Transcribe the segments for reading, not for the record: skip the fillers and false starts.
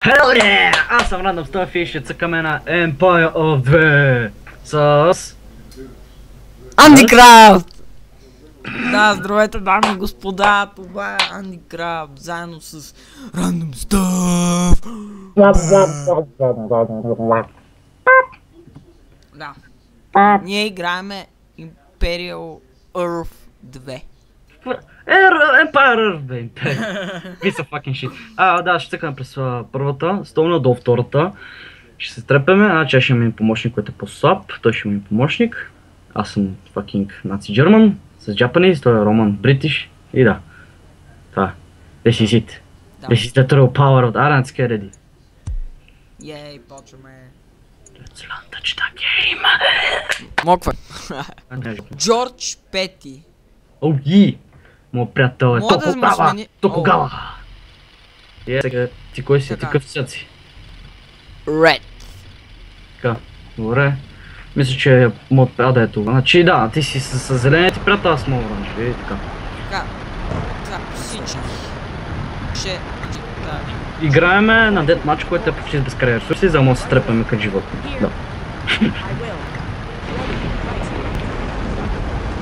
Hello there! Аз съм Random Stuff и ще цъкаме на Empire of the... с... Андикрафт! Да, здравейте, дами и господа, това е Андикрафт, заедно с Random Stuff! Да. Ние играеме Imperial Earth 2. Empire of the Empire. Piece of fucking shit. Да, ще цъкаме през първата, столна до втората. Ще се трепеме, значи аз ще имам помощник, който е по-слаб, той ще има помощник. Аз съм fucking Nazi German, с Japanese, той е Roman British и да. Това. This is it. This is the true power of Aren't scared ready. Ей, почваме. Let's touch the game. Моква. Джордж Пети. О, yi! Моят приятел е Токугава! Токугава! Сега, ти кой си? Ти къв свят си? Ред. Така, добре. Мисля, че моят приятел е това. Значи да, ти си с зеления ти приятел, аз съм оранжеви и така. Така, всички. Ще... Играеме на дед матч, който е почти с безкрайни ресурси, за да може да се трепаме като животни. Да.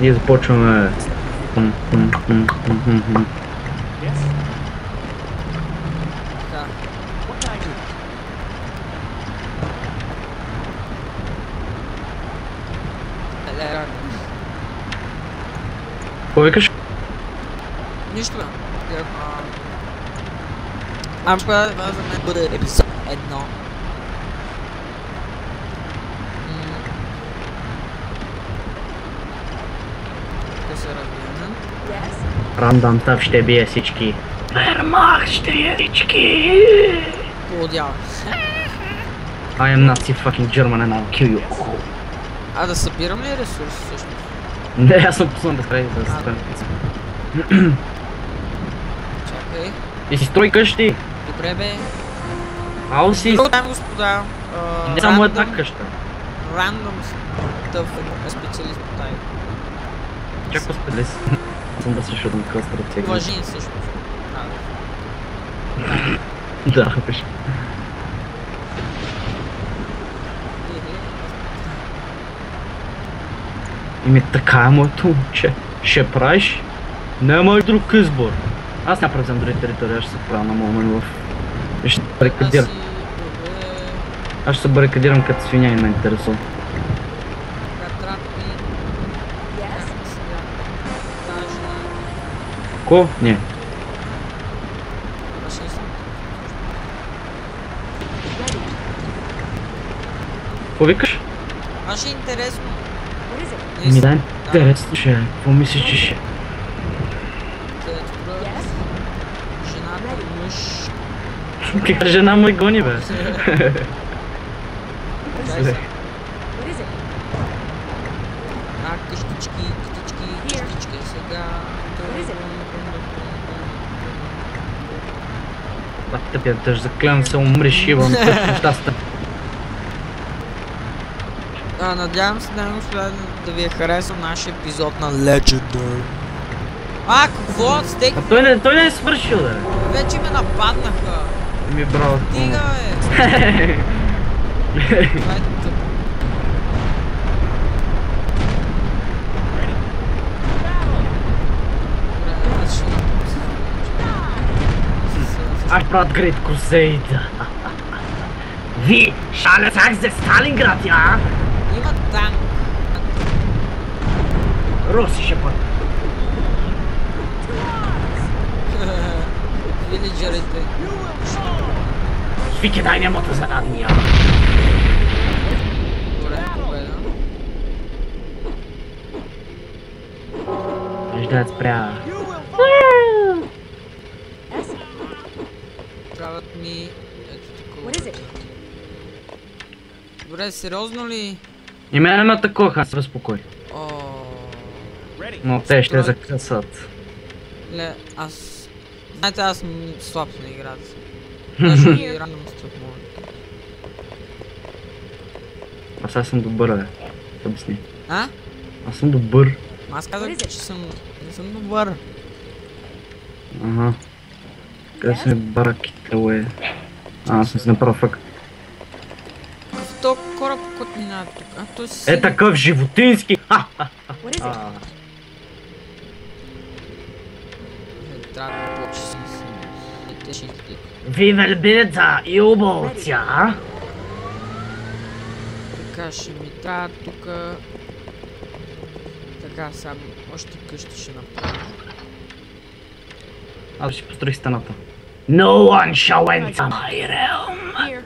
Ние започваме... Какво викаш? Нищо бе. Ам това за мен бъде епизод 1. Тук се разбираме. Random Stuff ще бие всички. Вермах ще бие всички. Полудява. I am Nazi fucking German and I'll kill you. А да събирам ли ресурси всъщност? Не, аз съм пуснал безкрайни за да се спрем. Чакай. И си строй къщи. Добре бе. Ало си. Добре, дами господа. Не само една къща. Random Stuff е специалист по тая. Чакай специалист. Съм да също да ми казва стратегия. Лъжи всъщност. Да, беше. Ими така е моето момче. Ще правиш? Нямай друг избор. Аз няма правя други територии, аз ще се правя на момент в... И ще барикадирам. Аз ще се барикадирам като свиня и ме интересува. Ко? Не. Какво викаш? А ще е интересно. Ми да, интересно ще е. Какво мислиш, че ще? Жената, мъж. Каква жена ме гони, бе? Къщички, къщички, сега... Тъпя тъж, заклевам се, умреш, Иван, щастен. Надявам се, дами и господа, да ви е харесал нашия епизод на Legendary. Какво? Стек? Той не е свършил, бе. Вече ме нападнаха. Ми браво. Стига, бе. Това е тъп. Аз правят Great Crusade. Ви, шалят ак за Сталинград, я? Има танк. Руси ще път. Вилиджерите. Свики, дай нямата за радния. Добре, победа. Ждат спря. Трябват ми... Ето такова. Добре, сериозно ли? И мене ме такова, аз се безпокой. Но те ще закъсат. Ле, аз... Знаете, аз съм слаб на играта. Даже и Random Stuff може. Аз съм добър, бе. Обясни. А? Аз съм добър. Аз казах, че не съм добър. Ага. Къде са ми бараките, уе? Аз не си направил фак. Какъв то кораб, който минава тук? А, той си... Е такъв животински! What is it? Трябва да почи си си. Вивелбица и оболця! Така ще ми трябва тука... Така, сега още къща ще направя. Аз ще построих стената. No one shall enter my realm! Here.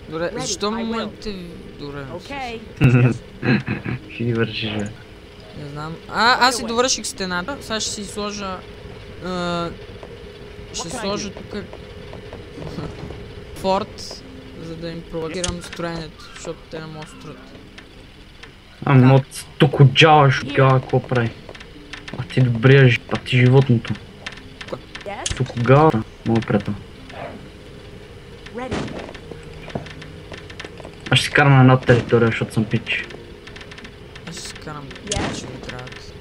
Добре, защо моите... Добре, Okay. Ще ги вършиш, бе. не знам. Аз си довърших стената, сега ще си сложа... ще сложа тук... форт, за да им провокирам строенето, защото те не могат да строят. Ама тук отжаваш тогава, какво прави? А ти добрия, а ти животното. Yes. Тук тогава, много приятел. Ready. Аз ще си карам на една територия, защото съм пич. Аз ще си карам, Yes. ще ми трябват.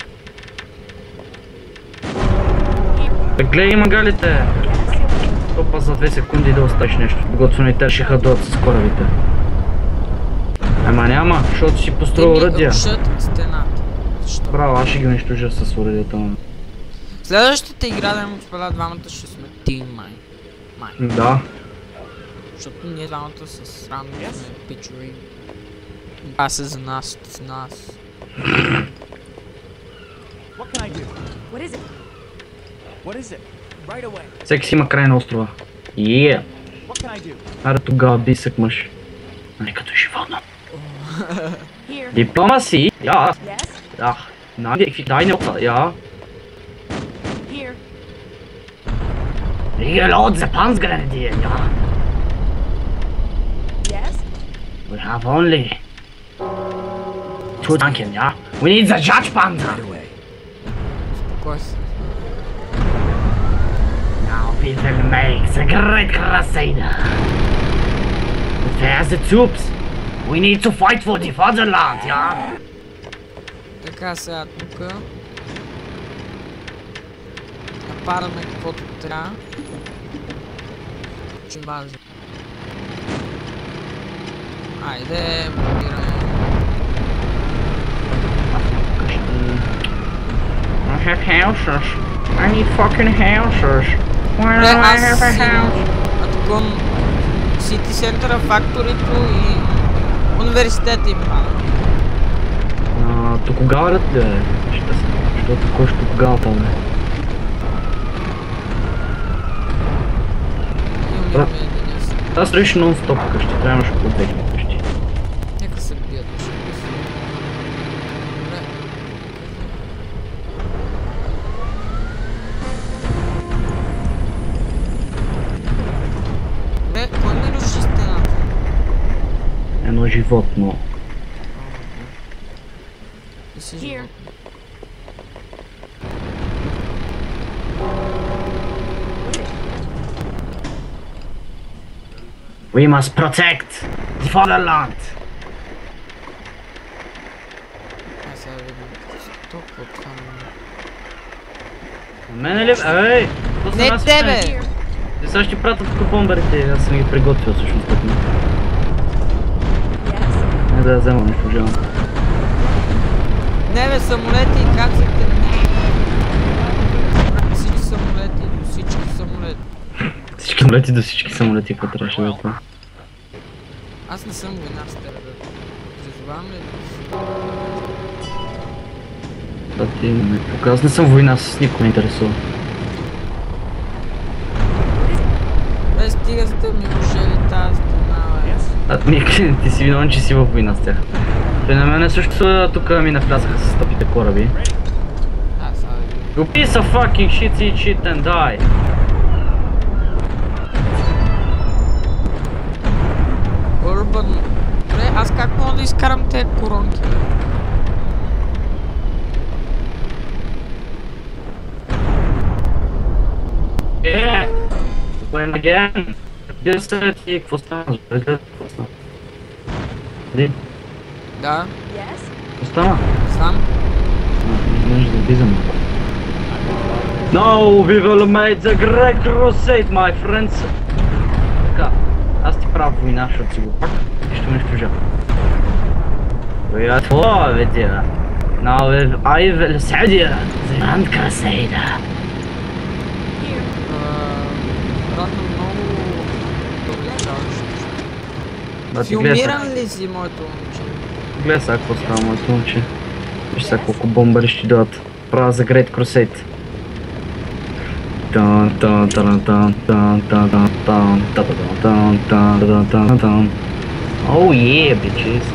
Бе, гледай магалите! Yes. Опа за 2 секунди да оставиш нещо. Готвено и те ще ходят с корабите. Ама няма, защото си построил оръдия. Рушат стената. Защо? Браво, аз ще ги унищожа с оръдията. Следващата игра, да му спада двамата, ще сме Team Mine. Да. Защото ние двамата с Рано сме пичове. Това се за нас, с нас. What can I do? What is it? What is it? Right away. Всеки си има край на острова. Yeah. What can I do? Аре тогава бисък мъж. Не като животно. Here. Дипломаси? Ja. Yes. Ja. Nein, ich krieg deine Opfer, ja. Here. Liege laut the Panzergrenadier, ja. Yes. We have only two Duncan, ja. We need the Judge Panzer. Спокой се. Now we will make the great crusade. Where's the troops? We need to fight for the fatherland, ja. Така сега тука. Нападаме каквото трябва. Че бази. Айде, бомбираме. I have houses. I need fucking houses. Why Добре, do I аз have a си house? атакувам Сити Сентъра, факторито и университета им пада. Токугавърът ли е? Защото кой ще Токугава там е? И умираме един си. Аз строиш нон-стоп къщи, трябваш около 2000 къщи. Нека се бият. Добре. Добре, кой ми руши стената? Едно животно. И си Here. живот. We must protect the fatherland! Сега видим толкова това Мене ли? Ей! То са не нас тебе! Here. Те сега ще пратят тук бомберите, аз съм ги приготвил всъщност пък. Yes. Не да я взема, унищожавам. Не бе, самолети, как се те... Всички самолети, до всички самолети. Всички самолети до всички самолети, какво трябваше да е това? Аз не съм война с тебе, бе. Призовавам ли? Да ти ме показва. Аз не съм война, с никой не интересува. Бе, стига сте ми ушели тази стена, бе. А ти си виновен, че си във война с тях. При на мене също тук ми навлязаха с тъпите кораби. А, сега да видим. You piece of fucking shit, eat shit and die! Urban. Добре, аз как мога да изкарам тези коронки, бе? Yeah! When again? Just ти, какво стана? Какво стана? Къде? Да, Yes. Какво стана? знам. Не може да влизам. No, we will make the great crusade, my friends. Така, аз ти правя война, защото си го пак и ще унищожа. We are for it, now I will send you the Grand Crusade. Here. Радно много увеличаващо. Да ти гледай сега. Филмиран ли си, моето момче? Гледай сега какво става, моето момче. Виж сега колко бомбари ще дойдат. Правя за Great Crusade. Oh yeah, bitches.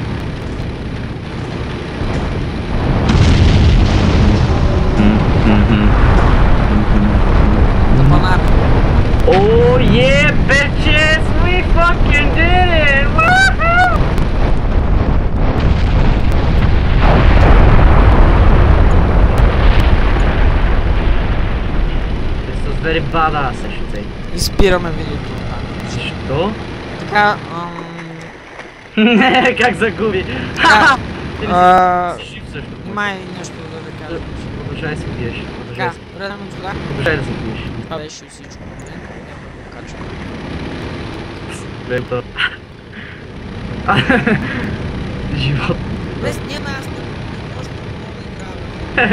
За панар. Oh yeah, bitches! We fucking did it! Woohoo! This was very badass, I should say. И спираме видеото. Защо? Така, Как загуби? така, Жив също. май нещо да ви кажа. Продължай да се биеш. Така, добре, дами и господа, Продължай да се биеш. това беше всичко. Няма да го качвам. Лето. Живот. Без няма аз не може да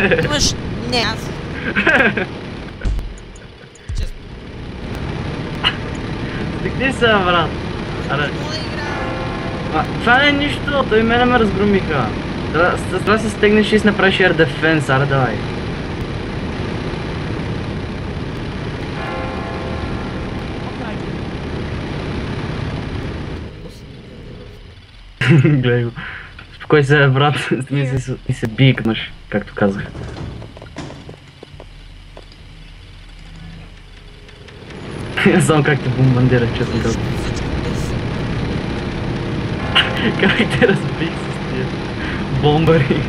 играя. Имаш... Не, аз. Честно. Стигни се, брат. Аре. Не мога да играя. Това не е нищо, той мене ме разгромиха. Трябва да се стегнеш и си направиш air defense, аре давай. What can I do? Гледай го. Спокой се, брат, и се бикнаш, както казах. Знам как те бомбандирах, честно казвам. Всичко без. Как те разбих с тия бомбари.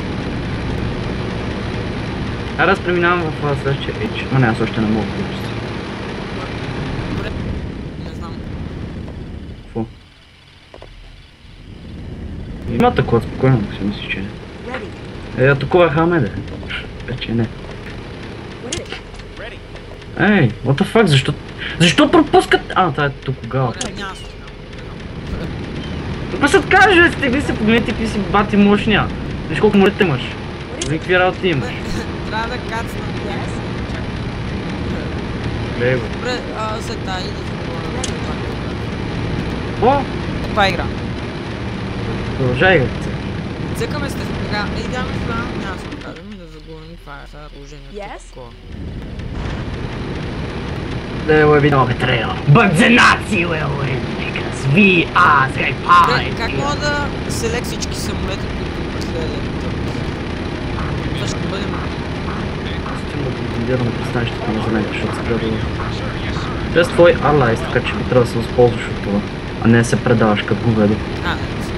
Аз преминавам в следващия H. А не, аз още не мога да пусти. Добре. Не знам. Какво? Има такова, спокойно, ако си мислиш, че не. Ready. Атакувах Амеде. Вече не. What is it? Ready. Ей, what the fuck, защо? Защо пропускат? А, това е тук, гал. Добре, няма се. Просто кажа, стегни се, погледни какви си бати мощния. Виж колко морите имаш. Виж какви работи имаш. Трябва да кацна. Чакай. Гледай го. Добре, се тай да запомня. О, Това игра. продължай го. Цъкаме сте така. Идеално това няма да се покажем и да загубим това е сега положението. Yes. Такова. There will be no betrayal. But the Nazi will win because we are the Добре, party. как мога да селек всички самолети, които преследват? Това ще бъдем... Стимно да бомбандирам на пристанището на Зеленка, защото се гледа. Без твой алайс, така че би трябва да се възползваш от това. А не се предаваш като говедо. А, не си.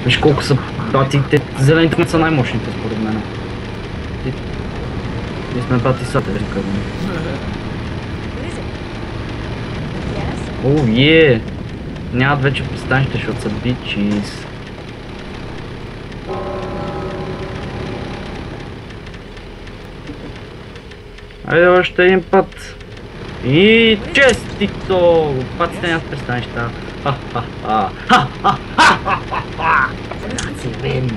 Виж колко са батите. Зелените са най-мощните според мен. Ние сме бати сатери, казваме. What is it? Yes. О, е! Нямат вече пристанище, защото са бичис. Айде още един път. И честито! Паците нямат пристанища. Ха-ха-ха! Ха-ха-ха! Наци win!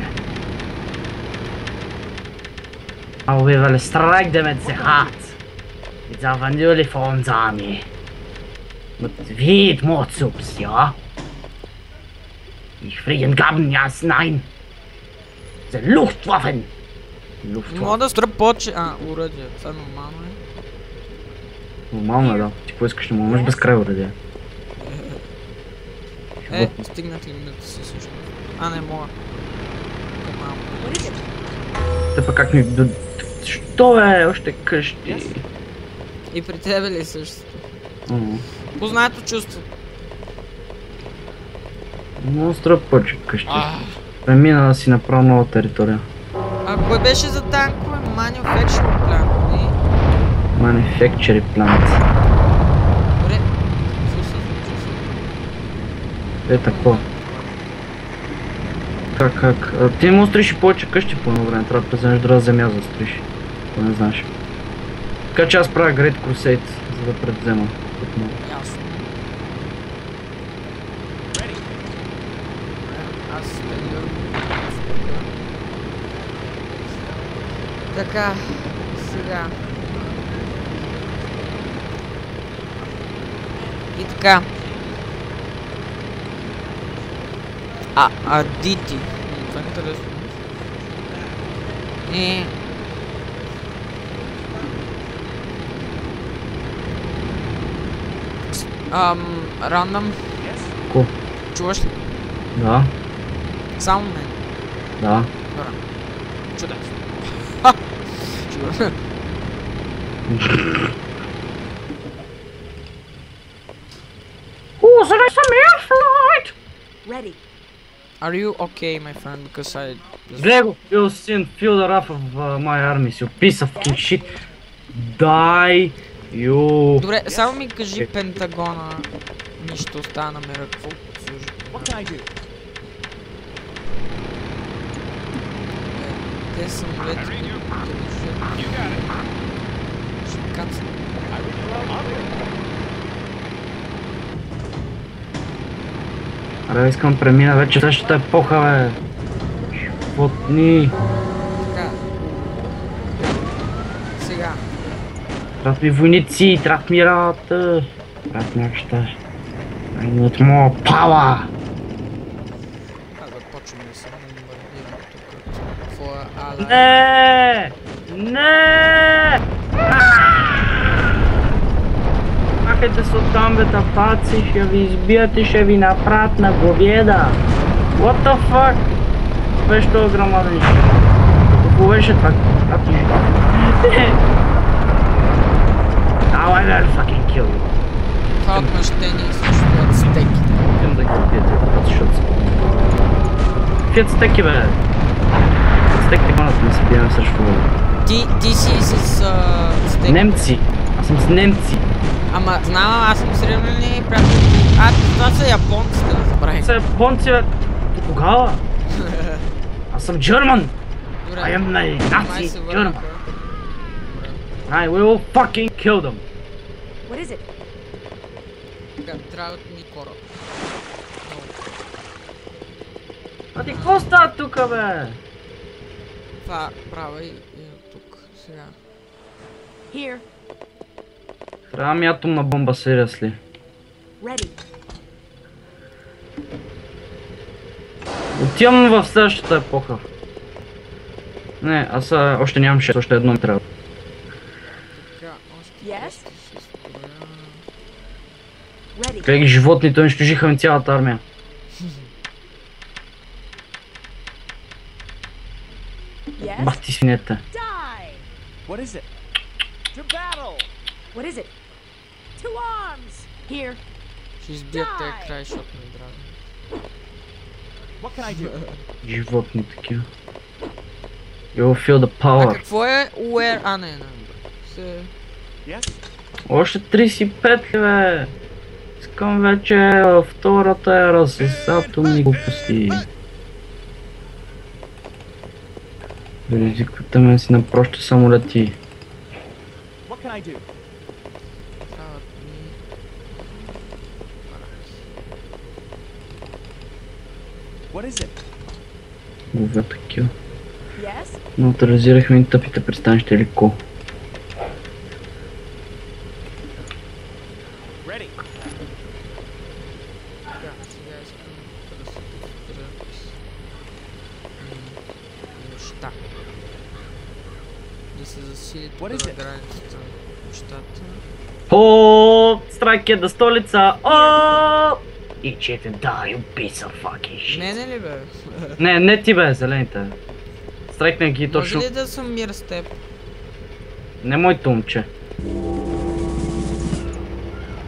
Now we will strike them at the heart. With our newly formed army. Mit weit Mordsubs, ja? Ich fliegen gaben, yes, nein. The Luftwaffen. Не мога да строя повече... уръдия. Това нормално е. Нормално е, да. Ти какво искаш, не можеш без край уредия. Стигнах лимита си всъщност. Не мога. Малко. What is it? Те пък как ми... Що е? Още къщи. И при тебе ли е същото? М. Познато чувство. Много строя повече къщи. Премина да си направя нова територия. Кой беше за танкове? Manufacturing Plant, не? Manufacturing plant. Добре. Слушай. Е, такова. Как? Ти му строиш и повече къщи по едно време, трябва да вземеш друга земя за да строиш. ако не знаеш. Така че аз правя Great Crusade, за да предвзема. Ясно. Ready. Аз спелирам. Така, сега. И така. Дити. Това е интересно. И... Рандъм, Yes. Ко? чуваш ли? Да, Само мен. да. Добре. Чудесно. Ха! Чудесно. О, there is some air flight! Ready. Are you okay, my friend? Because I... Glego, you'll seen feel the wrath of my armies, you piece of fucking shit. Die, you... Добре, само ми кажи Пентагона. Нищо остава на мера. Какво служи? What can I do? Те самолети, които държат. Ще кацат. Аре, искам да премина вече същата епоха, бе. Животни. Така. Сега. Трябват ми войници, трябват ми работа. Трябват ми неща. I need more power. Аз да почвам да се бомбардирам тук от твоя ала. Не! Не! Махайте се оттам, бе, тапаци, ще ви избият и ще ви направят на говеда. What the fuck? Беше това грамаден шит. Какво беше това? Now I will fucking kill you. Това отмъщение също от стеките. Искам да ги убиете, защото са... Каквият стеки, бе? Стеките гонят да се бием срещу... Ти си с стеки. Немци! Аз съм с немци! Ама знам, аз съм сребрени приятели. Това са японците, да забравих. Са японци, бе! До тогава? Аз съм German! Добре. I am Май Nazi се German! върнаха. I will fucking kill them! What is it? Така, трябват ми кораб. Много. А ти какво става тука, бе? Това правя и тук. Сега. Here. Трябва ми атомна бомба, seriously. Ready. Отивам в следващата епоха. Не, аз още нямам 6, още едно ми трябва. Така, още Yes? доста се строя. Ready. Как животните унищожиха ми цялата армия. Yes. Бах ти свинете. Die. What is it? To battle! What is it? To arms. Here. Ще избият тези край, защото ми драго. What can I do? Животни такива. You will feel the А power. какво е Уер? А, не. Се... Yes? Още 35 ли, бе? Искам вече втората ера с атомни глупости. Предизвиквате ме си напроща самолети. What can I do? Трябват ми... What is it? Гове такива. Yes. Неутрализирахме и тъпите пристанища леко. Ready. Така, сега искам да се дефилтрират неща. Да се засили тук What is на it? границата на нещата. О, страйк е да столица! О! И чете, да, you piece of fucking shit. Мене ли бе? Не ти бе, зелените. Страйкне ги Може точно. ли да съм мир с теб? Не моето момче.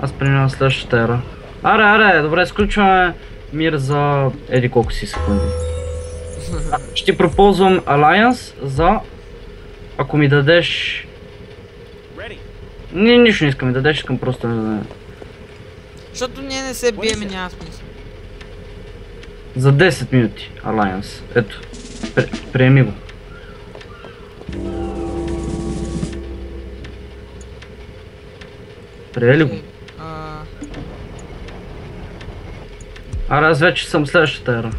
Аз преминавам следващата ера. Аре, добре, изключваме мир за еди колко си секунди. Ще ти пропозвам Alliance за... Ако ми дадеш... Ready. Нищо не искам ми дадеш, искам просто да... Защото ние не се биеме, няма смисъл. За 10 минути Alliance. Ето. Приеми го. Приели го. А, Аре, аз вече съм следващата ера.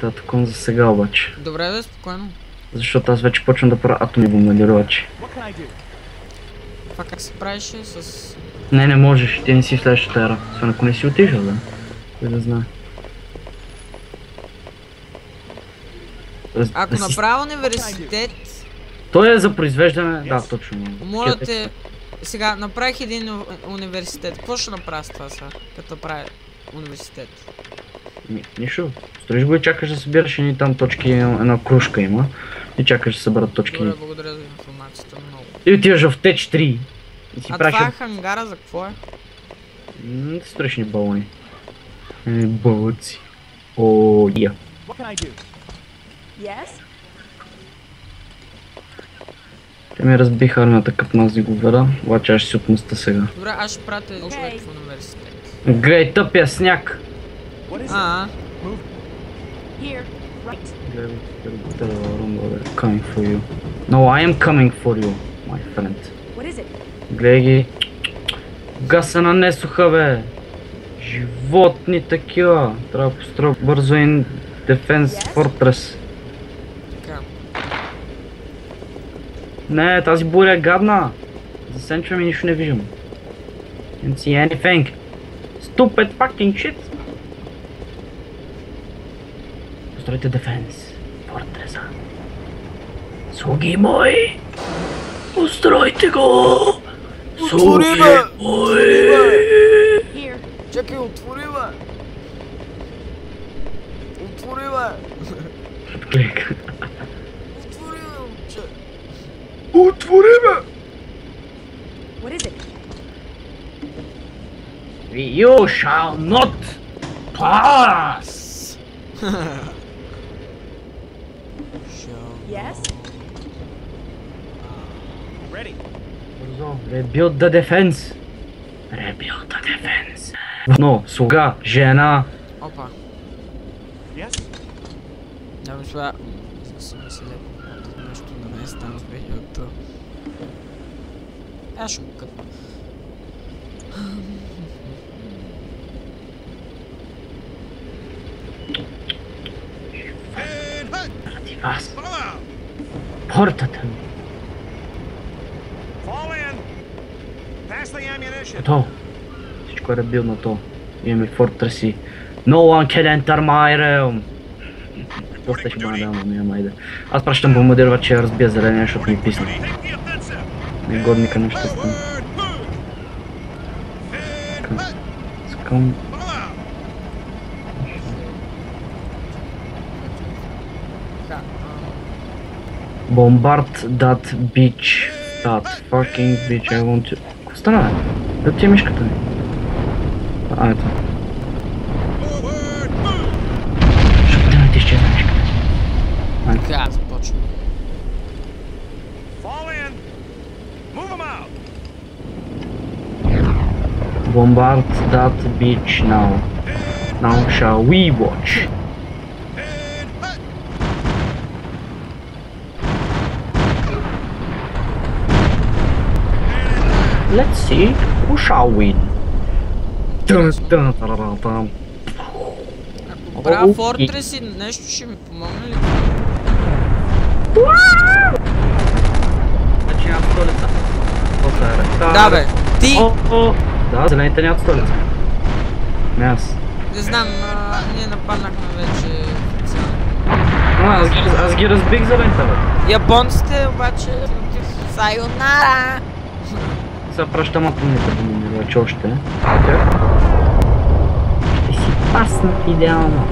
Такова за сега обаче. добре, бе, спокойно. Защото аз вече почвам да правя атомни бомбардировачи. What can I do? Това как се правеше с... Не можеш, ти не си в следващата ера. Освен ако не си отишъл, да. Кой да знае. Ако направя университет, Той е за произвеждане, да, точно. моля те... Сега, направих един университет. Какво ще направя с това сега, като правя университет? Нищо. Строиш го и чакаш да събираш едни там точки, една кружка има. И чакаш да съберат точки. Добре, благодаря за информацията много. И отиваш в теч 3. И си А правиш... това хангара за какво е? Строиш ни балони. Балъци. О, я. What can I do? Yes? Те ми разбиха армията като нас го веда, обаче аз ще си отмъста сега. Добре, аз ще пратя човек в университет. Гледай, тъпия сняг! What is it? А, Move. Here. Right. Coming for you. No, I am coming for you, my friend. What is it? Гледай ги. Гаса нанесоха, бе! Животни такива! Трябва да построя бързо in Defense Fortress. така. Не, тази буря е гадна! Засенчвам и нищо не виждам. Can't see anything. Stupid fucking shit! Постройте Defense Fortress. Слуги мои! Постройте го! Отвори, Слуги бе! мои! Here. Чакай, отвори, бе! Отвори, бе! Клик. Отвори, бе, момче! Отвори, бе! What is it? You shall not pass! Yes? Ready. Бързо, rebuild the defense! Rebuild the defense! Но, слуга, жена... Опа, Yes? да мисля... Съм си лепо нещо да не е стана с бедията. Аз ще го къпна. Ради вас! Портата ми! Fall in. Pass the ammunition. Готово! Всичко е ребилнато. Имаме фортреси. No one can enter my realm! Доста ще бъде реално, няма айде. Аз пращам бомбардирова, че я разбия зеления, защото ми писна. Негодника нещо стане. Искам... Така, Bombard that beach. That fucking beach, I want to... Какво стана, бе? Да ти е мишката ми. Ето. Ще да ти изчезна мишката. така, започвам. Fall in. Move them out. Bombard that beach now. Now shall we watch? Let's see who shall win. Дън. Ако правя фортреси, нещо ще ми помогне ли? Значи нямат столица. Да, бе, ти! Да, зелените нямат столица. Не аз. Не знам, ние нападнахме вече официално. Аз ги разбих зелените, бе. Японците обаче... Сайонара! Сега пращам атомните бомбардировачи още. Ще си паснат идеално.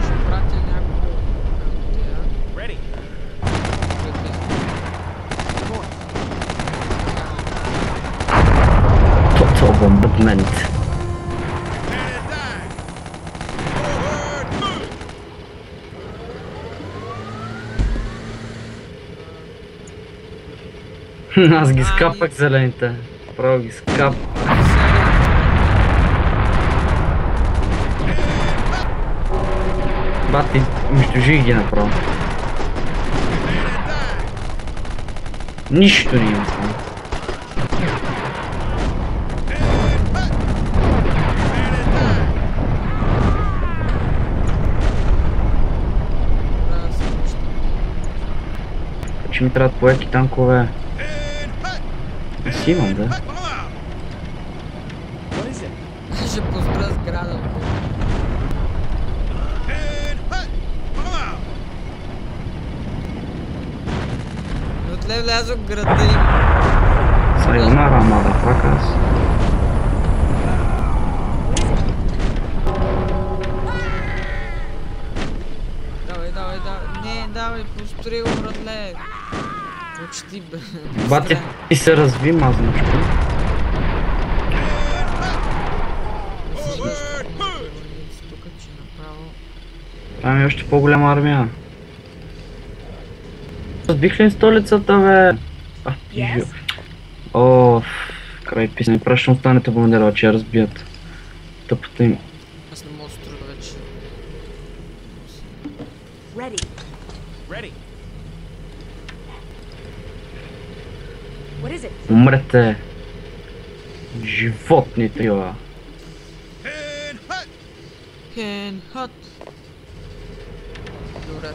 Ще пратя няколко идея. Ready. Total bombardment. Аз ги скапах зелените. Право ги скап. Бати, унищожих ги направо. Нищо не има само. Че ми трябват поеки танкове. Не си имам, да? What is it? Ще построя сграда. Отле влязох в града им. Сайонара, мадафакас. Давай. Не, давай, построи го, братле. Почти бе. Бати, ти се разви, мазничко. Тук, че направо... Там е още по-голяма армия. Разбих ли столицата, бе? Yes. О, край писане. Пращам останете бомбардировачи, я разбият. Тъпата им. Аз не мога да строя вече. Ready. Ready. What is it? Умрете. Животни такива. Кен хат. Добре,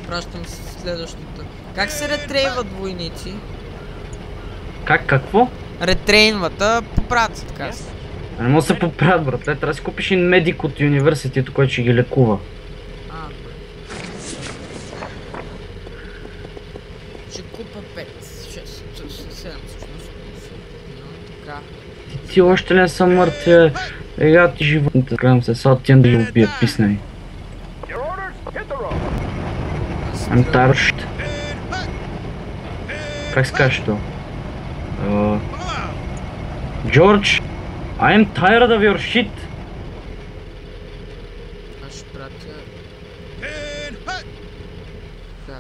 пращам следващата. Как се ретрейват войници? Как, какво? Ретрейнват, поправят се така. Yes. Не може да се поправят, брат. Трябва да си купиш един медик от университето, който ще ги лекува. Добре. Ще купа 5, 6, 7 всъщност. Така. Ти още не са мъртви. Ега ти животните. Гледам се, сега отивам да ги убия, писнай. Your orders, hit the road. I'm tired. Как се казваш то? Джордж, I am tired of your shit. Аз ще пратя... Така.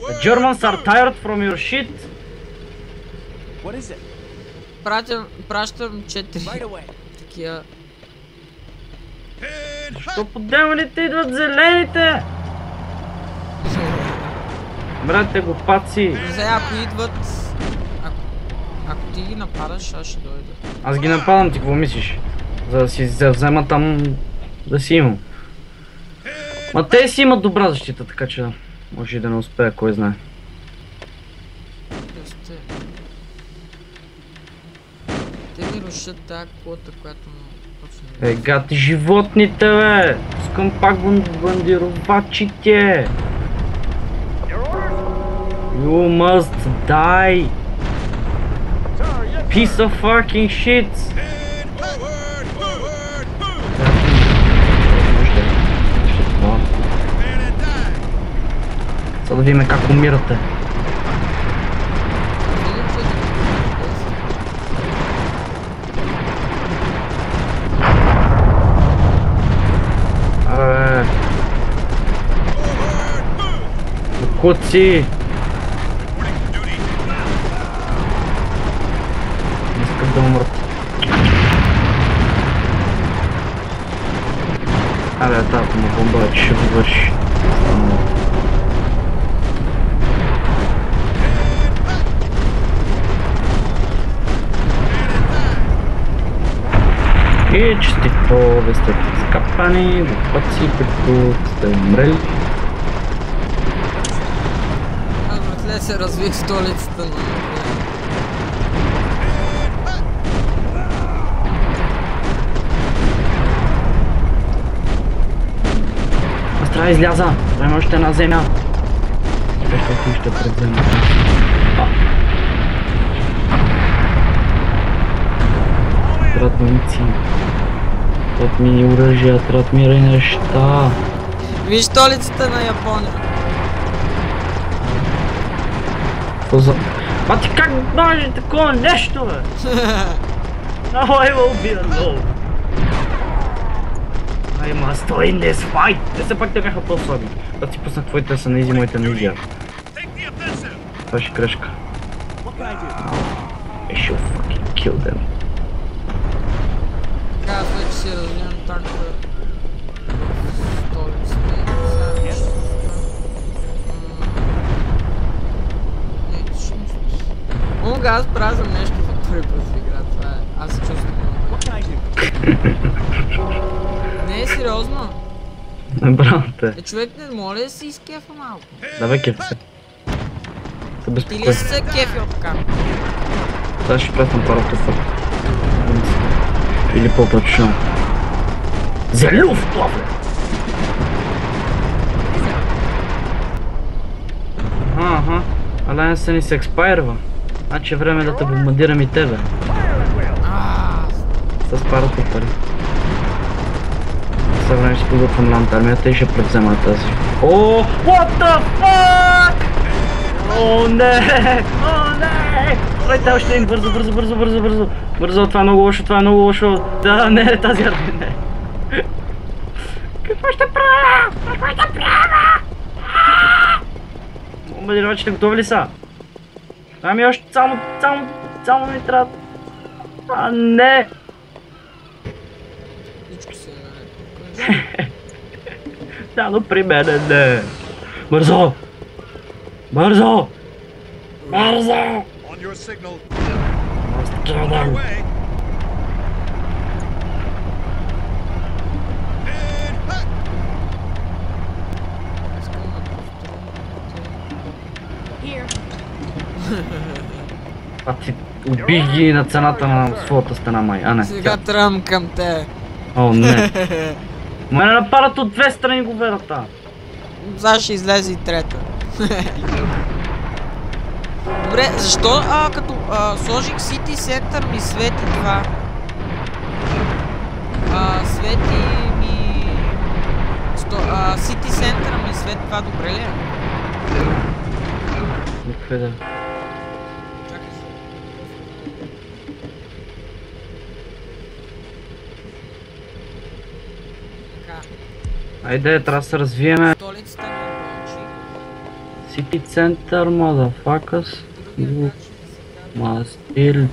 The Germans are tired from your shit. What is it? Пращам 4 Right away. такива... Що по демоните идват зелените? Брате глупаци. За ако идват... Ако ти ги нападаш, аз ще дойда. Аз ги нападам, ти какво мислиш? За да си взема там да си имам. Ма те си имат добра защита, така че може и да не успея, кой знае. Те ми рушат тази квота, която му почне. Ега ти животните, бе! Искам пак бандировачите! You must die! Piece of fucking shit! Сега да видим как умирате. Абе... Куци! Не искам да умрат. Абе, тази му бомба ще го върши. И честито да сте скапани, глупаци, които сте умрели. Аз братле се развих столицата на... Аз трябва да изляза, време още една земя. Защото ще предзема. Трябват войници. Трябват ми оръжия, трябват ми неща. Виж столицата на Япония. Какво за... А ти как може такова нещо, бе? Now I will be alone. I must win this fight. Те все пак те бяха по-слаби. Да си пуснах твоите са на изи, моите на изи. Това ще грешка. What can I do? shall fucking kill them. Така, аз вече си развивам танкове в столицата. Не, всъщност. Мога аз празнам нещо в първи път в игра, това е. Аз се чувствам много. What can I do? Не, сериозно. Браво те. Човек не може да се изкефа малко. Давай кеф се. Се Ти ли безпокой. си се кефил така? Сега ще пресна парата път. Или по-точно. За Люфтваффе! Ага, Алианса ни се експайрва. Значи е време да те бомбардирам и тебе. С парата пари. Сега време ще подготвям ланд армията и ще превзема тази. О, what the fuck! О, не! О, не! Дайте още един, бързо! Бързо, това е много лошо, Да, не, тази армия не. Какво ще правя? Бомбардировачите готови ли са? Ами още само ми трябва. А, не! Всичко се е наред. Да, но при мене не. Бързо! On your signal. On our way. And hut. Искам да построим. Here. А ти убих ги на цената на своята стена, май. А не. Сега тръм към те. О, не. Мене нападат от две страни говерата. Сега ще излезе и трета. Добре, защо като сложих City Center ми свети това? Свети ми... City Center ми свети това, добре ли е? Никакви да. Чакай се. Така, Айде, трябва да се развиеме. столицата ми получи. City Center, motherfuckers. Другия град ще се казва Must build.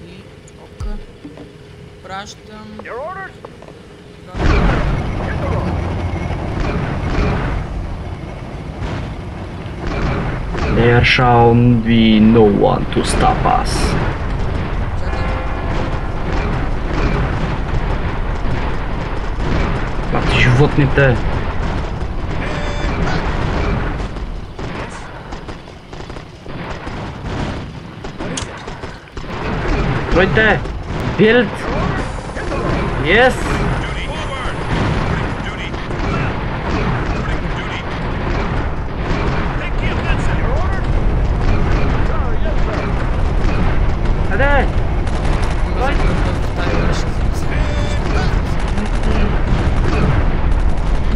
и ока. Пращам... Your orders? There shall be no one to stop us. Чакай. Бати животните. Тройте! Build! Yes! Duty. Forward. Duty. Duty. Take the offensive. Your orders? Sir, yes, sir. Айде! Може да поставя ще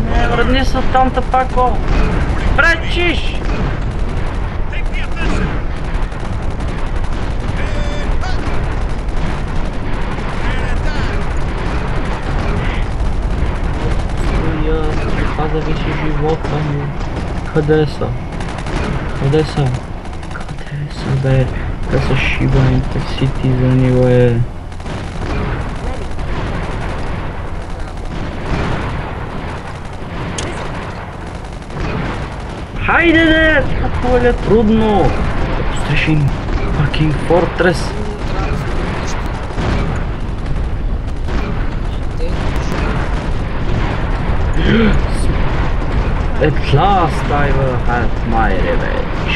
Не, върни се от там, тапако! Пречиш! Take the offensive. Паза вече живота ми. Къде са? Бе? Те са шибаните ситизъни, бе. Хайде, де! Толкова ли е трудно? Да построиш един fucking fortress. At last I will have my revenge.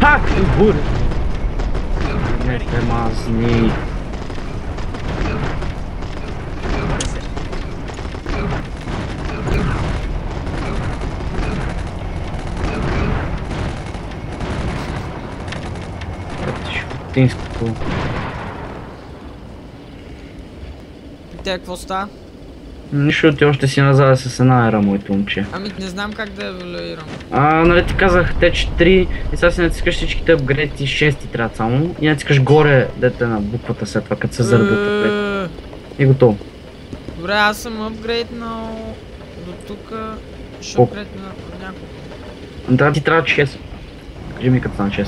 Пак ти буре! Не те мазни. Като шутинското. Те, какво става? Нищо, ти още си назад с една ера, моето момче. Ами не знам как да еволюирам. Нали ти казах, те 4 и сега си натискаш всичките апгрейди, 6 ти трябва само и натискаш горе, дете на буквата след това, като се заребят апгрейд. И готово. Добре, аз съм апгрейднал до тук Ще Колко? пред на няколко. Да, ти трябва 6. Кажи ми като стана 6.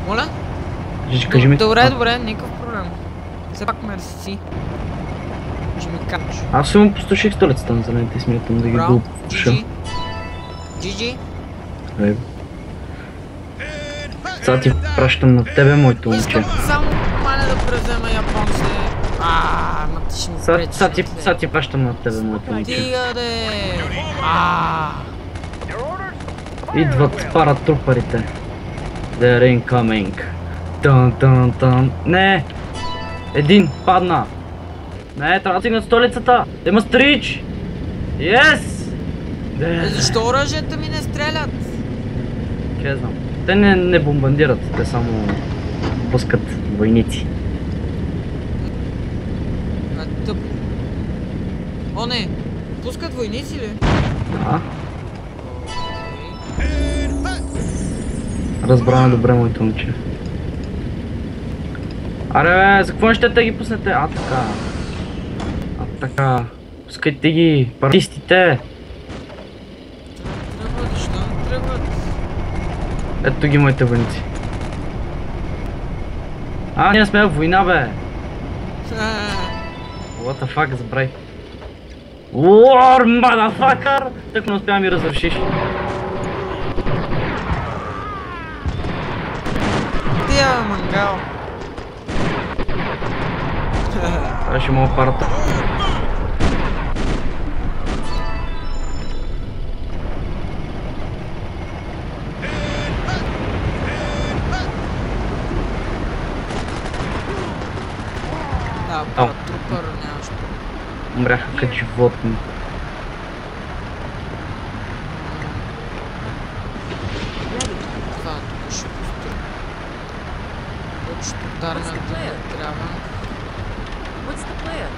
Моля? Кажи ми. Добре, добре, никакъв проблем. Все пак мерси. Ще ми кажеш. Аз имам пустоших столицата на зелените и смятам да ги Браво, го пуша. GG. GG. Добре. Сега ти пращам на тебе, моето момче. Искам само маля да презема японците. Ма ти ще ми пречи. Сега ти пращам на тебе, моето момче. Стига де. Идват паратрупарите. They're incoming. Тан. Не! Един падна. Не, трябва да стигнат столицата. They must reach. Yes! Защо оръжията ми не стрелят? Ке знам. Те не бомбардират, те само пускат войници. Тъпо. О, не! Пускат войници ли? Да. Разбраме добре, моето момче. Аре бе, за какво ще те ги пуснете? Така. Пускайте ги, партистите. Тръгват, защо не тръгват? Ето ги моите войници. Ние сме в война, бе. What the fuck, забрай. War, motherfucker! Так не успя ми разрешиш. Тия мангал. Това ще мога парата. Да, паратрупър нямаш. Умряха като животни. Това тук ще построя. Повечето от армията не трябва. What's the plan?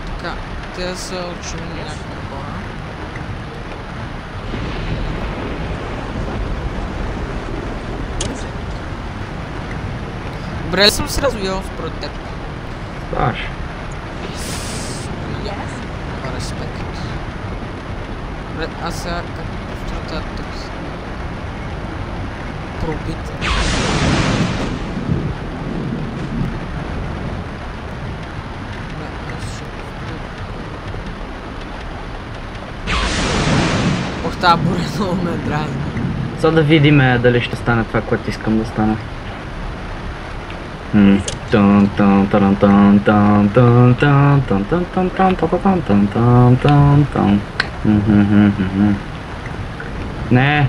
Така, те са очевидно някакви хора. Добре ли съм се развивал според теб? Ставаш. Има респект. Добре, аз сега как построя тази тук? Пробита. Добре, аз ще построя. Ох, тази буря много ме дразни. За да видим дали ще стане това, което искам да стане. Не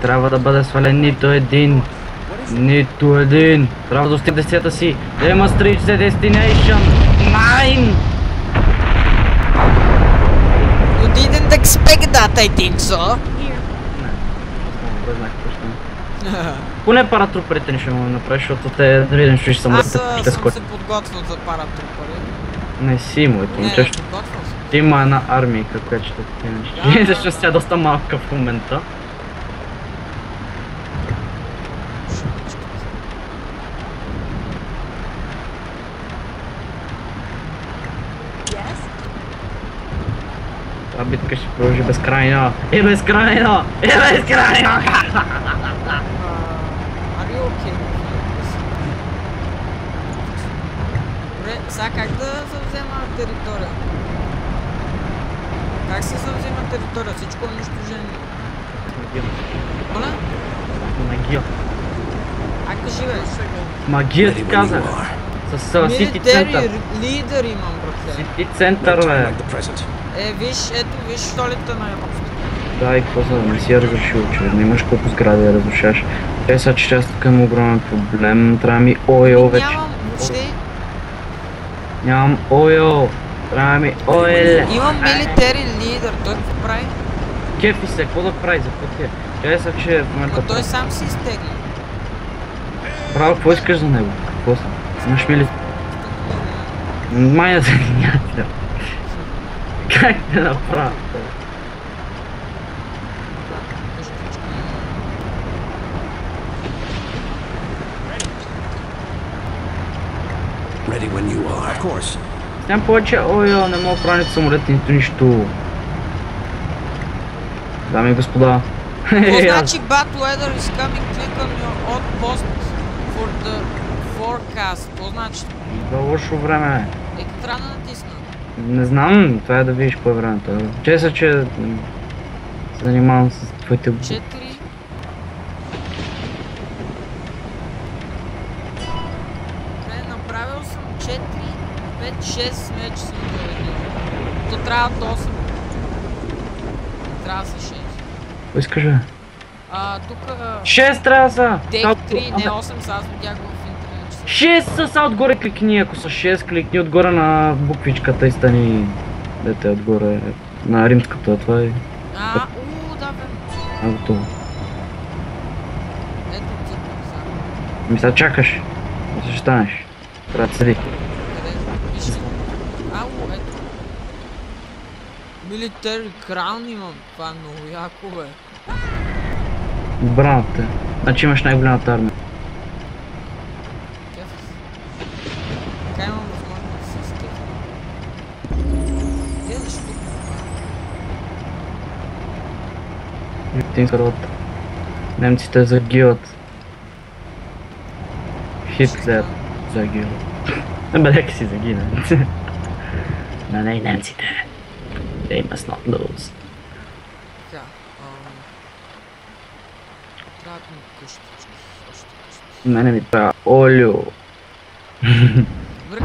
трябва да бъде свален нито един. Нито един. Трябва да достигне дестията си. They must reach the destination. Nine! You didn't expect that, I think so. Поне паратруперите не ще му направиш, защото те да видим, че ще са Аз мъртвите съм се подготвил за паратрупари. Не си, моето Не, момче. подготвил съм. Има една армия, която ще ти защото тя е доста малка в момента. Тази битка ще продължи безкрайно. И безкрайно! И безкрайно! Are you okay? Добре, сега как да завзема територия? Как се завзема територия? Всичко е унищожено. Моля? Магия. Кажи бе. Магия ти казах. С Сити център. Милитари лидер имам, братле. Сити център, бе. Виж, ето виж столицата на японската. Да, и какво за да не си я разрушил, очевидно. Имаш колко сгради да разрушаш. Сега, че аз тук имам огромен проблем. Трябва ми ойл вече. Нямам въобще. Нямам ойл. Трябва ми ойл. Имам милитари лидер, той какво прави? Кефи се, какво да прави за пътя? Тя са, че в момента... Но той сам си изтегли. Право, какво искаш за него? Какво са? Имаш ми ли? Майната ни някакъв. Как те направя? Ready when you are. Of course. Нямам повече ойл, не мога да правя нито самолет, нито нищо. Дами и господа. Какво значи bad weather is coming, click on your outpost for the forecast? Какво значи? Да, лошо време е. Какво трябва да натисна? Не знам, това е да видиш по времето. Чеса, че се занимавам с твоите... 4. Направил съм 4, 5, 6, вече съм доведен. То трябва до 8. Трябва да са 6. Какво искаш, бе? Тук... 6 трябва да са! Тех 3, не 8, са аз видях в интернет. 6 са, са отгоре кликни, ако са 6, кликни отгоре на буквичката и стани... Дете отгоре, на римската, това е... Да бе. Готово. Ето тикнах сега. Мисля, чакаш. Да ще станеш. Трябва да седи. Къде? Вижте. Ето. Military Crown имам. Това е много яко, бе. Отбраната. Значи имаш най-голямата армия. Кеф. Така имам възможност да се скефа. Те защо? Юктинска рота. Немците загиват. Хитлер загива. Бе, си загина. На не немците. They must not lose. Така. Трябват ми къщички. Още къщички. Мене ми трябва олио. Добре,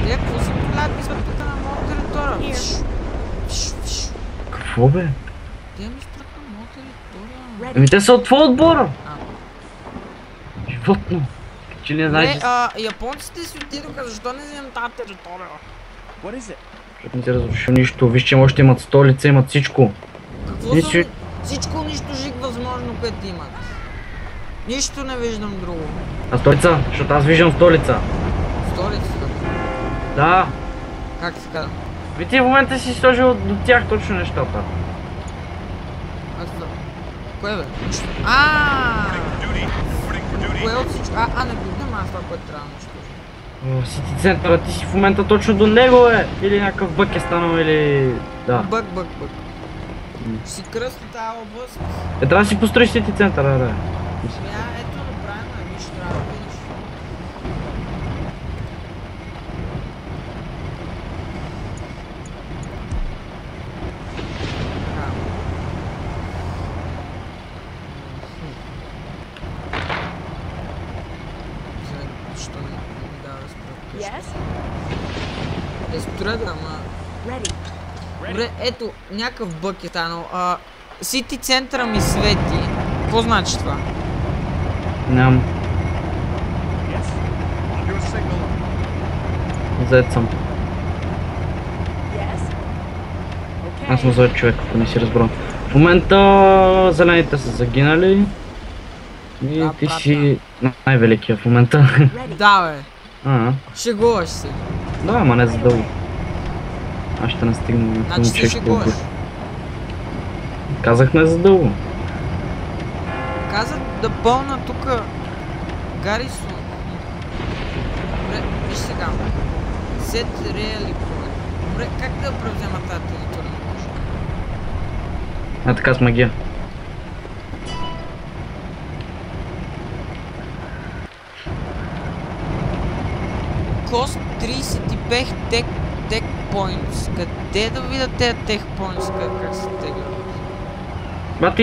те какво си прилят ми тук на моя територия? Какво бе? Те ми спрат на моя територия. Ами те са от твоя отбора. Животно. Че не знаеш... Японците си отидоха, защо не вземем тази територия? What is it? Защото не ти разрушил нищо. Виж, че още имат столица, имат всичко. Какво Нищо. са? Всичко нищо жиг възможно, което имат. Нищо не виждам друго. А столица? Защото аз виждам столица. Столицата. Да. Как се казва? Ви ти в момента си сложил до тях точно нещата. Кое бе? Нищо. Duty. Reporting for duty. Кое от всичко? Не виждам аз това, което трябва да унищожа. Сити центъра, ти си в момента точно до него е. Или някакъв бък е станал, или... Да. Бък. Си кръсти тази област. Трябва да си построиш сити центъра, да. Ето направено е, виж, трябва да видиш. Защо не ми дава да спра къща? Yes? Строя да, ама... Ready. Добре, ето, някакъв бък е станал. Сити центъра ми свети. Какво значи това? Нямам. Yes. On your signal. Заед съм. Yes? Аз съм Okay. заед човек, ако не си разбрал. В момента зелените са загинали. И Да, ти брата. си най-великия в момента. Ready. Да, бе. А, Шегуваш се. да, ама не за дълго. Аз ще настигна на Значи се шегуваш. Казах не за дълго. Каза да пълна тука Гарисон. Добре, виж сега. Set really point. Добре, как да превзема тази територия? Така с магия. Cost 35 tech points. Къде да видя тези tech points? Как се теглят? Аз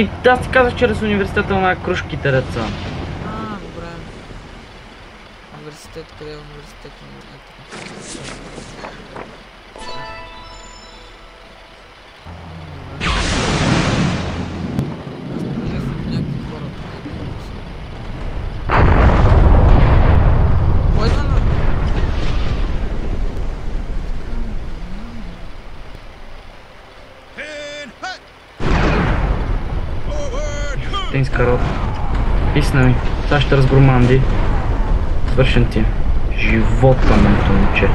ти казах чрез университета на кружките деца. Добре. Университет, къде е университет? Някакви хора тук. Кой идва на... Pin hut. Forward. Тинска рота. Писна ми. Сега ще разгроманди. Свършен ти. Живота, моето момче.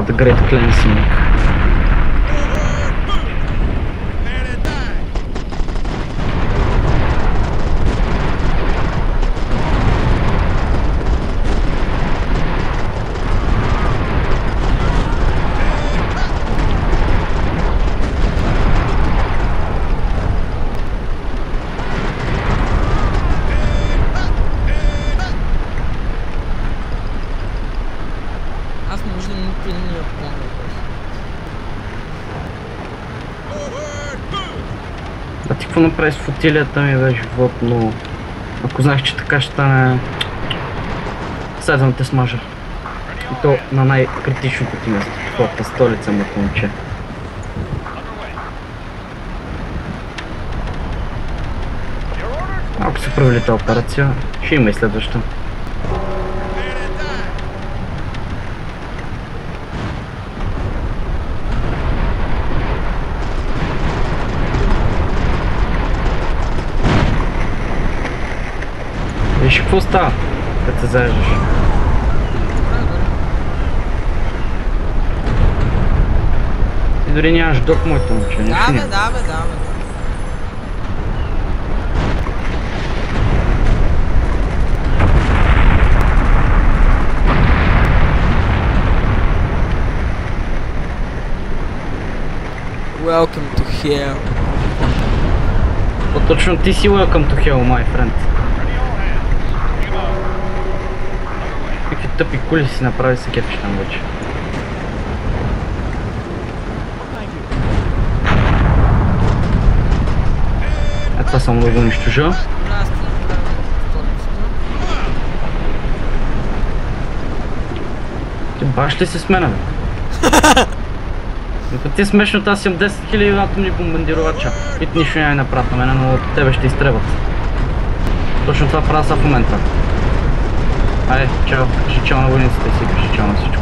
The Great Cleansing. Аз не виждам нито един япон. А ти какво направи с флотилията ми бе животно? Ако знаеш, че така ще стане... Следвам те смажа. И то на най-критичното ти место. Твоята столица, моето момче. Ако се провали тази операция, ще има и следваща. Виж какво става, като се заеждаш. Ти дори нямаш док, моето момче. Да бе. Welcome to hell. Точно ти си welcome to hell, my friend. Какви тъпи кули си направи се кефиш там вече. Това само да го унищожа. Ти баш ли се с мене, бе? Ако ти е смешно, аз имам 10 000 атомни бомбардировача. И нищо няма направят на мене, но тебе ще изтребват. Точно това правя сега в момента. Айде, чао, кажи чао на войниците си, кажи чао на всичко.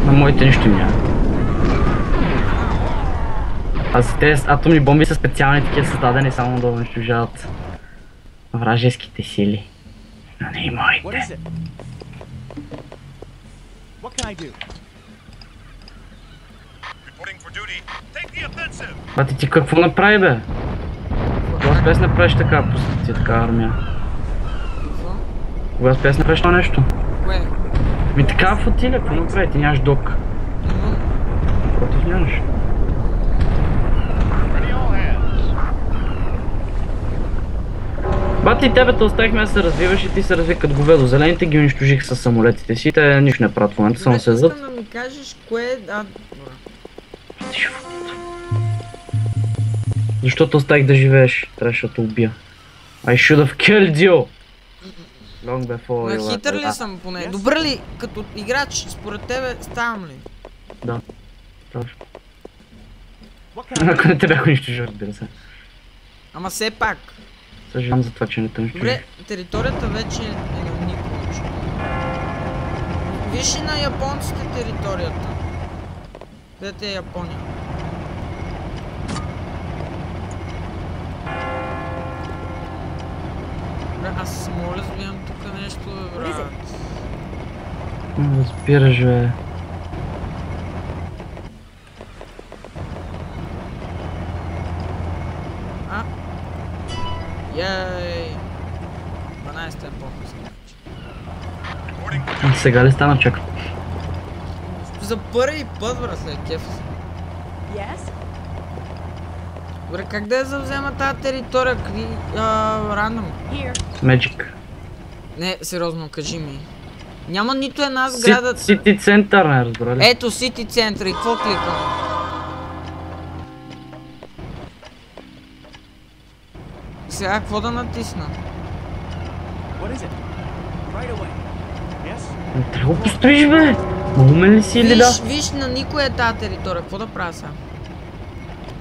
На моите нищо няма. Аз тези атомни бомби са специални, такива създадени само да унищожават вражеските сили. Но не и моите. What can I do? Reporting for duty. Take the offensive. Бати ти какво направи, бе? Кога спеш да направиш така, пусти така армия? Какво? Кога спеш да направиш това нещо? Кое? Ми така флотилия, какво направи? Ти нямаш док. Имам. Против нямаш. Ready all hands. Бати, тебе те оставихме да се развиваш и ти се разви като говедо. Зелените ги унищожих с самолетите си, те нищо не правят в момента, само се зад. Искам да ми кажеш кое е... Защото оставих да живееш, трябваше да те убия. I should have killed you! Long before you На хитър ли were... съм поне? Добър ли като играч, според тебе ставам ли? Да. Точно. What can I do? Ако не те бях унищожил, разбира се. Ама все пак. Съжалявам за това, че не те унищожих. Добре, територията вече е на никой. Виж и на японците територията. Където е Япония? Добре, аз се моля да гледам тук нещо, бе, брат. Разбираш, бе. А? Йей! 12-та епоха се нарича. Reporting for Сега ли стана чак? За първи път, брат, след кефа се. Yes? Добре, как да я завзема тази територия? Рандом. Here. Magic. Не, сериозно, кажи ми. Няма нито една сграда... Сити център, не разбра ли? Ето, Сити център и какво кликам? Сега какво да натисна? what is it? Right away. Yes? Не трябва да построиш, бе! Умен ли си или да? Виж, на никоя е тази територия, какво да правя сега?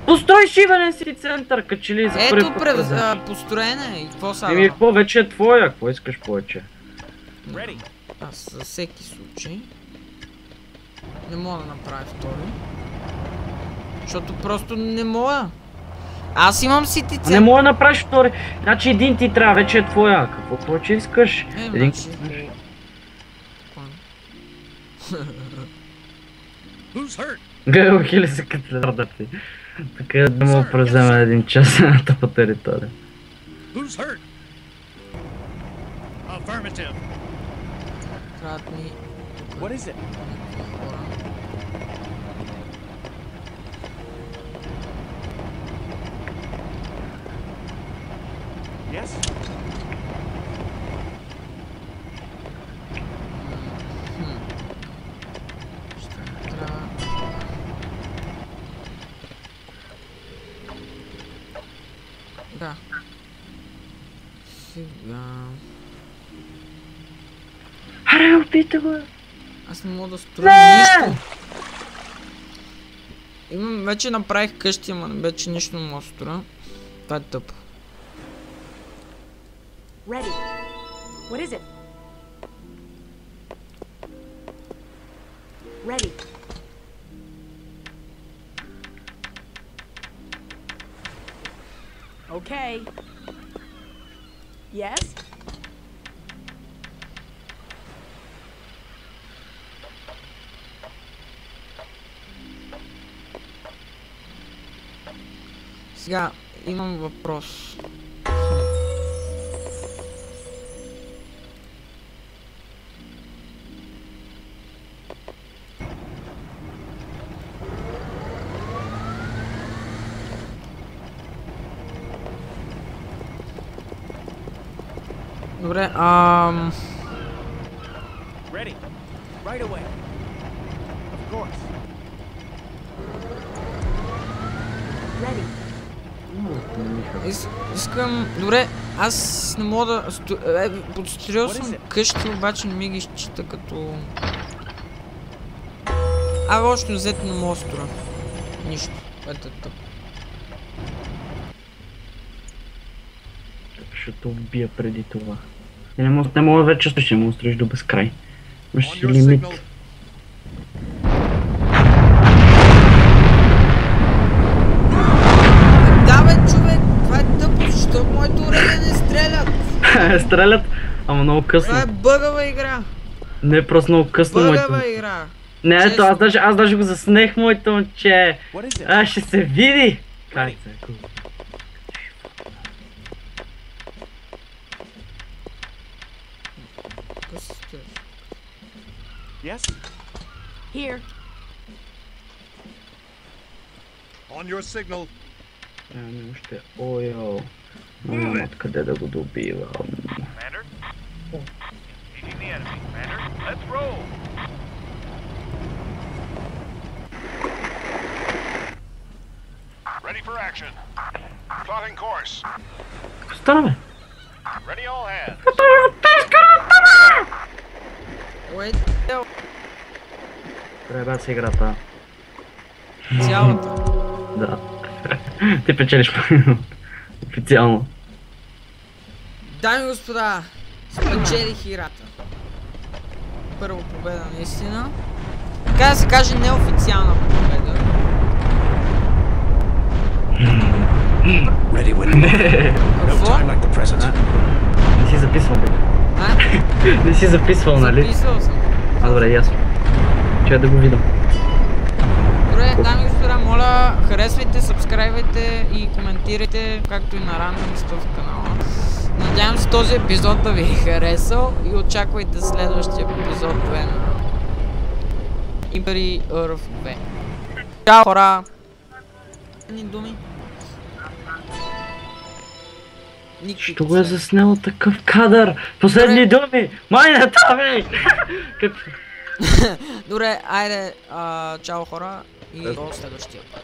Построй шибанен Сити център, качели за първи Ето, път. построена е и какво сега? Еми, какво вече е твоя? Какво искаш повече? Ready. Аз за всеки случай не мога да направя втори. Защото просто не мога. Аз имам ситица. Не мога да направиш втори. Значи един ти трябва, вече е твоя. Какво повече искаш? Един... Гайо хили се като ти. Така да мога да преземе един час на тъпа територия. Трябват ми... What is it? Yes? Да. Сега... Аре, опитай го! Аз не мога да строя нищо. Вече направих къщи, ама вече нищо не мога да строя. Това е тъпо. Ready. What is it? Ready. Okay. Yes? Сега имам въпрос. Добре, Ready. Right away. Of course. Ready. Искам... Добре, аз не мога да... Подстроил съм къщи, обаче не ми ги счита като... още взето не мога да строя. Нищо. Ето е тъпо. Ще те убия преди това. И не мога вече ще му строиш до безкрай. Имаш си лимит. Да бе, човек, това е тъпо, защото моите оръдия не стрелят. Стрелят, ама много късно. Това е бъгава игра. Не, просто много късно моето. Бъгава игра. Не, ето, аз даже го заснех моето момче. What is it? Ще се види. Как се Yes? Here. On your signal. Не, още ойо. Няма откъде да го добивам. Commander? Engaging the enemy. Commander, let's roll. Ready for action. Plotting course. Какво стана, бе? Ready all hands. Уей, Трябва се играта. цялата. Да. Ти печелиш официално. Дами и господа, спечелих играта. Първа победа наистина. Така да се каже неофициална победа. Ready when no Какво? time like the present. Не си записвал, бе. А? Не си записвал, нали? Записвал съм. Добре, ясно. Чая да го видам. Добре, дами и господа, моля, харесвайте, сабскрайбвайте и коментирайте, както и на Random Stuff канала. Надявам се този епизод да ви е харесал и очаквайте следващия епизод 2 на Imperi Earth 2. Чао, хора! Ни думи? Що го е заснел такъв кадър? Последни думи! Майната ми! Добре, айде, чао хора и до следващия път.